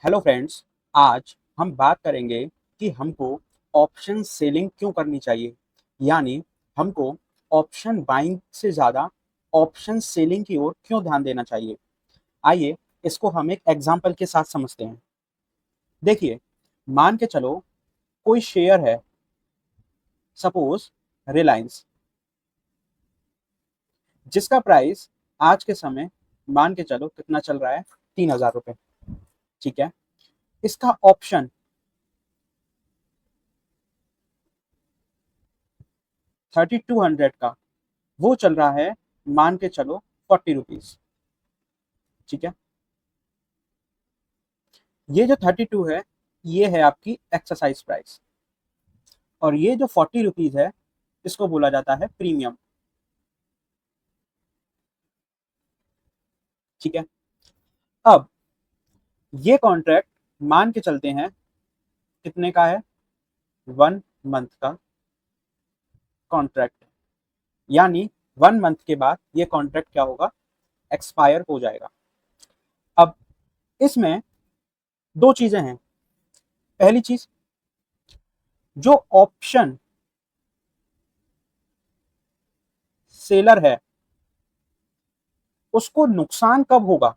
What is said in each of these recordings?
Hello friends. आज हम बात करेंगे कि हमको ऑप्शन सेलिंग क्यों करनी चाहिए, यानी हमको ऑप्शन बाइंग से ज़्यादा ऑप्शन सेलिंग की ओर क्यों ध्यान देना चाहिए। आइए इसको हम एक एग्जांपल के साथ समझते हैं। देखिए, मान के चलो कोई शेयर है, सपोज रिलायंस, जिसका प्राइस आज के समय मान के चलो कितना चल रहा है, 3,000 रुपये। ठीक है, इसका ऑप्शन 3,200 का वो चल रहा है, मान के चलो 40 रुपीज। ठीक है, ये जो 32 है ये है आपकी एक्सरसाइज प्राइस, और ये जो 40 रुपीज है इसको बोला जाता है प्रीमियम। ठीक है, अब ये कॉन्ट्रैक्ट मान के चलते हैं कितने का है, 1 मंथ का कॉन्ट्रैक्ट, यानी 1 मंथ के बाद ये कॉन्ट्रैक्ट क्या होगा, एक्सपायर हो जाएगा। अब इसमें दो चीजें हैं। पहली चीज, जो ऑप्शन सेलर है उसको नुकसान कब होगा।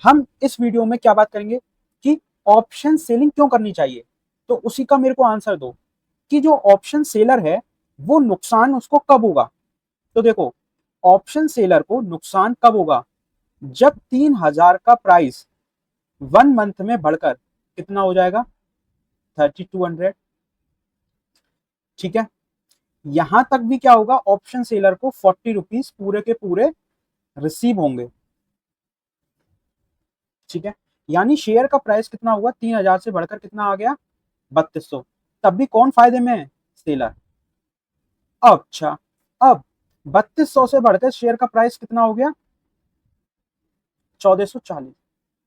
हम इस वीडियो में क्या बात करेंगे कि ऑप्शन सेलिंग क्यों करनी चाहिए, तो उसी का मेरे को आंसर दो कि जो ऑप्शन सेलर है वो नुकसान उसको कब होगा। तो देखो, ऑप्शन सेलर को नुकसान कब होगा, जब 3,000 का प्राइस 1 मंथ में बढ़कर कितना हो जाएगा, 3,200। ठीक है, यहां तक भी क्या होगा, ऑप्शन सेलर को 40 रुपीज पूरे के पूरे रिसीव होंगे। ठीक है, यानी शेयर का प्राइस कितना हुआ, 3,000 से बढ़कर कितना आ गया, 3,200। तब भी कौन फायदे में है, सेलर। अच्छा, अब 3,200 से बढ़कर शेयर का प्राइस कितना हो गया, 1,440।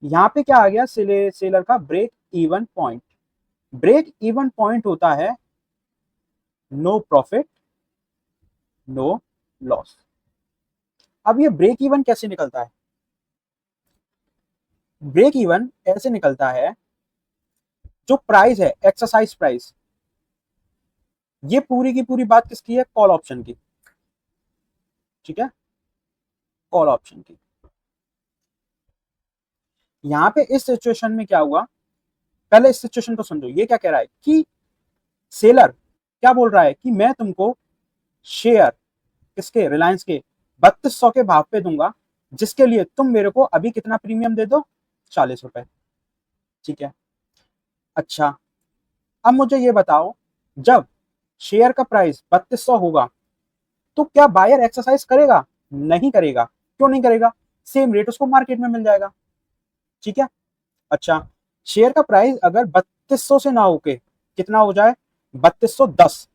यहाँ पे क्या आ गया, सेलर का break even point. Break even point होता है नो प्रॉफिट नो लॉस। अब ये ब्रेक इवन कैसे निकलता है, ब्रेक इवन ऐसे निकलता है, जो प्राइस है एक्सरसाइज प्राइस, ये पूरी की पूरी बात किसकी है, कॉल ऑप्शन की। ठीक है, कॉल ऑप्शन की। यहां पे इस सिचुएशन में क्या हुआ, पहले इस सिचुएशन को समझो। ये क्या कह रहा है कि सेलर क्या बोल रहा है कि मैं तुमको शेयर किसके, रिलायंस के 3,200 के भाव पे दूंगा, जिसके लिए तुम मेरे को अभी कितना प्रीमियम दे दो, 40 रुपए। ठीक है, अच्छा, अब मुझे ये बताओ, जब शेयर का प्राइस 3,200 होगा तो क्या बायर एक्सरसाइज करेगा, नहीं करेगा। क्यों नहीं करेगा, सेम रेट उसको मार्केट में मिल जाएगा। ठीक है, अच्छा, शेयर का प्राइस अगर 3,200 से ना होके कितना हो जाए, 3,210,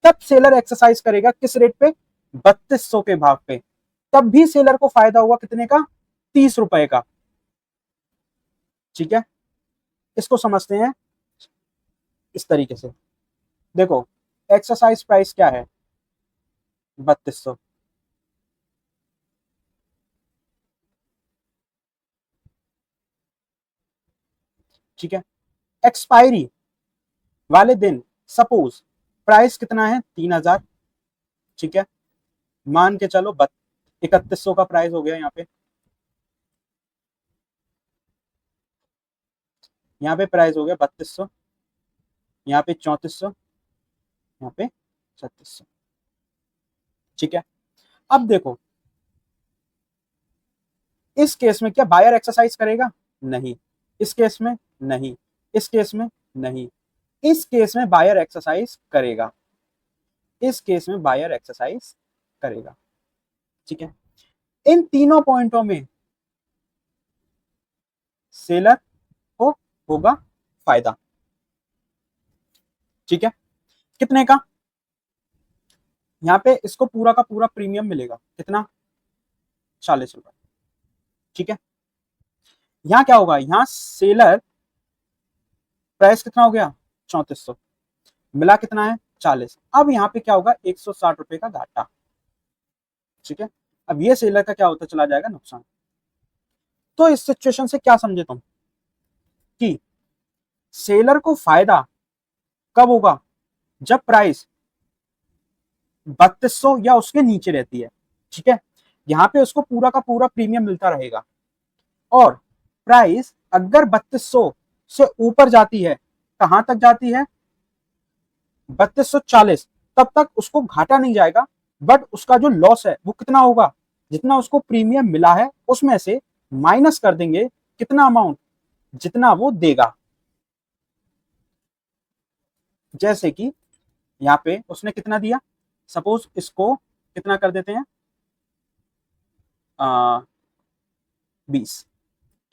तब सेलर एक्सरसाइज करेगा किस रेट पे, 3,200 के भाव पे। तब भी सेलर को फायदा हुआ कितने का, 30 रुपए का। ठीक है, इसको समझते हैं इस तरीके से। देखो, एक्सरसाइज प्राइस क्या है, 3,200। ठीक है, एक्सपायरी वाले दिन सपोज प्राइस कितना है, 3,000। ठीक है, मान के चलो 3,100 का प्राइस हो गया। यहाँ पे प्राइस हो गया 3,200, यहाँ पे 3,400, यहाँ पे 3,600। ठीक है, अब देखो, इस केस में क्या बायर एक्सरसाइज करेगा, नहीं। इस केस में नहीं, इस केस में नहीं, इस केस में बायर एक्सरसाइज करेगा, इस केस में बायर एक्सरसाइज करेगा। ठीक है, इन तीनों पॉइंटों में सेलर को होगा फायदा। ठीक है, कितने का, यहाँ पे इसको पूरा का पूरा प्रीमियम मिलेगा, कितना, 40 रुपए। ठीक है, यहाँ क्या होगा, यहाँ सेलर प्राइस कितना हो गया, 3,400, मिला कितना है, 40। अब यहाँ पे क्या होगा, 160 रुपए का घाटा। ठीक है, अब ये सेलर का क्या होता चला जाएगा, नुकसान। तो इस सिचुएशन से क्या समझे तुम, कि सेलर को फायदा कब होगा, जब प्राइस 3200 या उसके नीचे रहती है। ठीक है, यहां पे उसको पूरा का पूरा प्रीमियम मिलता रहेगा, और प्राइस अगर 3200 से ऊपर जाती है, कहां तक जाती है, 3240, तब तक उसको घाटा नहीं जाएगा, बट उसका जो लॉस है वो कितना होगा, जितना उसको प्रीमियम मिला है उसमें से माइनस कर देंगे कितना अमाउंट, जितना वो देगा। जैसे कि यहाँ पे उसने कितना दिया, सपोज इसको कितना कर देते हैं, 20।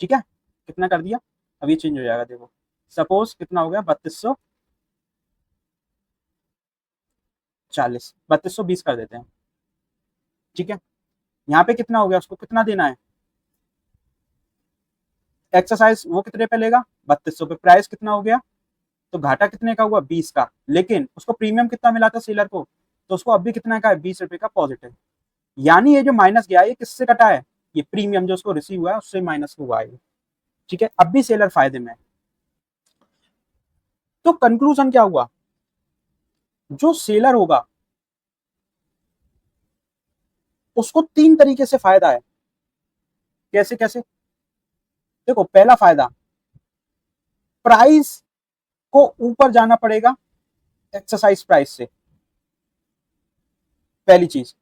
ठीक है, कितना कर दिया, अभी चेंज हो जाएगा, देखो सपोज कितना हो गया, 3240, 3220 कर देते हैं। ठीक है, यहाँ पे कितना हो गया, उसको कितना देना है, एक्सरसाइज वो कितने पे लेगा, 3200 पे, प्राइस कितना हो गया, तो घाटा कितने का हुआ, 20 का, लेकिन उसको प्रीमियम कितना मिला था सेलर को, तो उसको अभी कितना का है, 20 रुपए का पॉजिटिव। यानी ये जो माइनस गया ये किससे कटा है, ये प्रीमियम जो उसको रिसीव हुआ है उससे माइनस हुआ है। ठीक है, अब भी सेलर फायदे में है। तो कंक्लूजन क्या हुआ, जो सेलर होगा उसको 3 तरीके से फायदा है। कैसे कैसे, देखो पहला फायदा, प्राइस को ऊपर जाना पड़ेगा एक्सरसाइज प्राइस से, पहली चीज।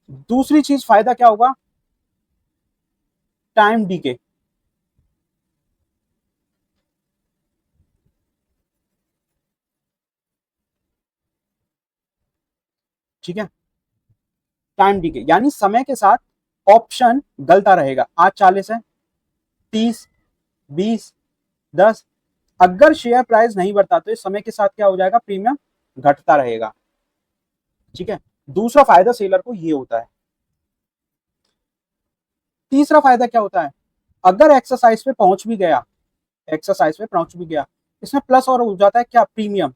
दूसरी चीज फायदा क्या होगा, टाइम डीके। ठीक है, टाइम डीके यानी समय के साथ ऑप्शन गलता रहेगा, आज 40 है, 30, 20, 10, अगर शेयर प्राइस नहीं बढ़ता तो इस समय के साथ क्या हो जाएगा, प्रीमियम घटता रहेगा। ठीक है, दूसरा फायदा सेलर को ये होता है। तीसरा फायदा क्या होता है, अगर एक्सरसाइज पे पहुंच भी गया, एक्सरसाइज पे पहुंच भी गया, इसमें प्लस और हो जाता है क्या, प्रीमियम।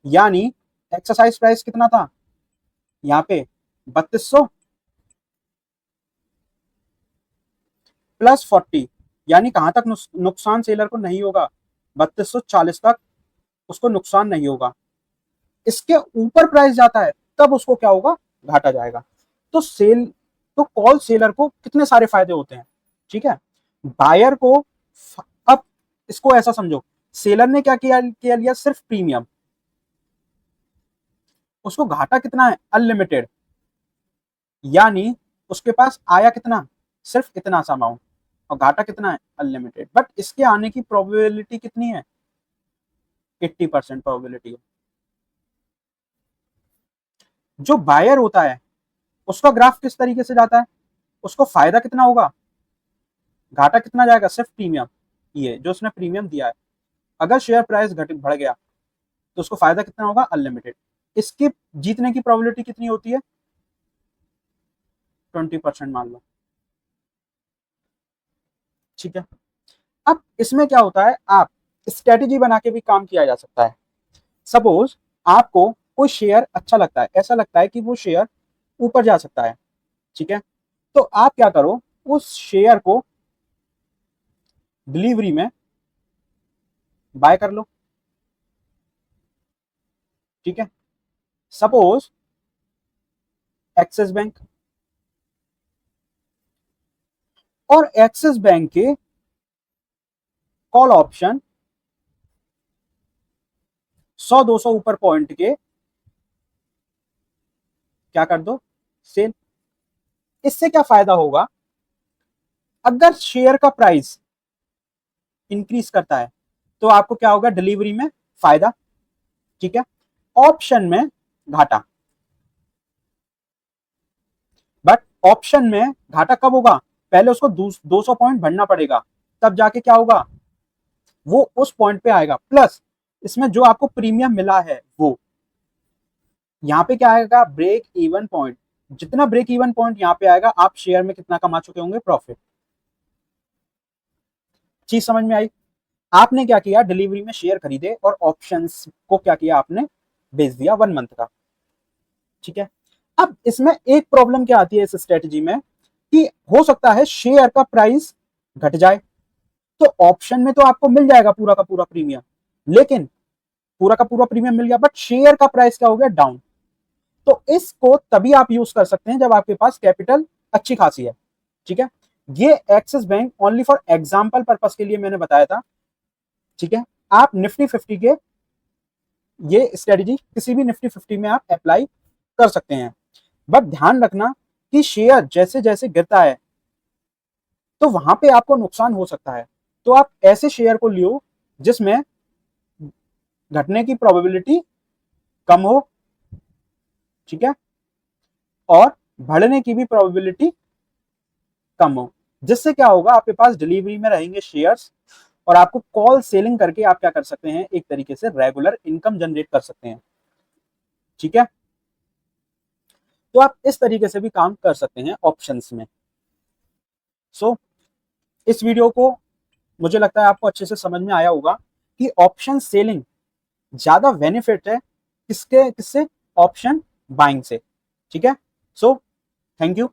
यानी एक्सरसाइज प्राइस कितना था यहाँ पे, 3200 प्लस 40, यानी कहां तक नुकसान सेलर को नहीं होगा, 3240 तक उसको नुकसान नहीं होगा। इसके ऊपर प्राइस जाता है तब उसको क्या होगा, घाटा जाएगा। तो सेल, तो कॉल सेलर को कितने सारे फायदे होते हैं। ठीक है, बायर को, अब इसको ऐसा समझो, सेलर ने क्या किया लिया, सिर्फ प्रीमियम, उसको घाटा कितना है, अनलिमिटेड, यानी उसके पास आया कितना, सिर्फ इतना सा अमाउंट, और घाटा कितना है, अनलिमिटेड, बट इसके आने की प्रोबेबिलिटी कितनी है, 80% प्रोबेबिलिटी है। जो बायर होता है उसका ग्राफ किस तरीके से जाता है, उसको फायदा कितना होगा, घाटा कितना जाएगा, सिर्फ प्रीमियम, ये जो उसने प्रीमियम दिया है, अगर शेयर प्राइस घट बढ़ गया तो उसको फायदा कितना होगा, अनलिमिटेड। इसके जीतने की प्रोबेबिलिटी कितनी होती है, 20% मान लो। ठीक है, अब इसमें क्या होता है, आप स्ट्रेटेजी बना के भी काम किया जा सकता है। सपोज आपको कोई शेयर अच्छा लगता है, ऐसा लगता है कि वो शेयर ऊपर जा सकता है। ठीक है, तो आप क्या करो, उस शेयर को डिलीवरी में बाय कर लो। ठीक है, सपोज एक्सिस बैंक, और एक्सिस बैंक के कॉल ऑप्शन 100-200 ऊपर पॉइंट के क्या कर दो, सेल। इससे क्या फायदा होगा, अगर शेयर का प्राइस इंक्रीज करता है तो आपको क्या होगा, डिलीवरी में फायदा। ठीक है, ऑप्शन में घाटा, बट ऑप्शन में घाटा कब होगा, पहले उसको 200 पॉइंट भरना पड़ेगा, तब जाके क्या होगा, वो उस पॉइंट पे आएगा, प्लस इसमें जो आपको प्रीमियम मिला है वो यहाँ पे क्या आएगा, ब्रेक इवन पॉइंट, जितना ब्रेक इवन पॉइंट यहाँ पे आएगा आप शेयर में कितना कमा चुके होंगे, प्रॉफिट। चीज समझ में आई, आपने क्या किया, डिलीवरी में शेयर खरीदे और ऑप्शंस को क्या किया आपने, बेच दिया 1 मंथ का। ठीक है, अब इसमें एक प्रॉब्लम क्या आती है इस स्ट्रेटजी में कि हो सकता है शेयर का प्राइस घट जाए, तो ऑप्शन में तो आपको मिल जाएगा पूरा का पूरा प्रीमियम, लेकिन पूरा का पूरा प्रीमियम मिल गया बट शेयर का प्राइस क्या हो गया, डाउन। तो इसको तभी आप यूज कर सकते हैं जब आपके पास कैपिटल अच्छी खासी है। ठीक है, ये axis bank only for example purpose के लिए मैंने बताया था। ठीक है, आप निफ्टी 50 के ये स्ट्रेटजी किसी भी निफ्टी 50 में आप अप्लाई कर सकते हैं, बट ध्यान रखना कि शेयर जैसे जैसे गिरता है तो वहां पे आपको नुकसान हो सकता है। तो आप ऐसे शेयर को लियो जिसमें घटने की प्रोबेबिलिटी कम हो, ठीक है, और बढ़ने की भी प्रोबेबिलिटी कम हो। जिससे क्या होगा, आपके पास डिलीवरी में रहेंगे शेयर्स और आपको कॉल सेलिंग करके आप क्या कर सकते हैं, एक तरीके से रेगुलर इनकम जनरेट कर सकते हैं। ठीक है, तो आप इस तरीके से भी काम कर सकते हैं ऑप्शंस में। सो इस वीडियो को मुझे लगता है आपको अच्छे से समझ में आया होगा कि ऑप्शन सेलिंग ज्यादा बेनिफिट है किससे, ऑप्शन बाइंग से। ठीक है, सो थैंक यू।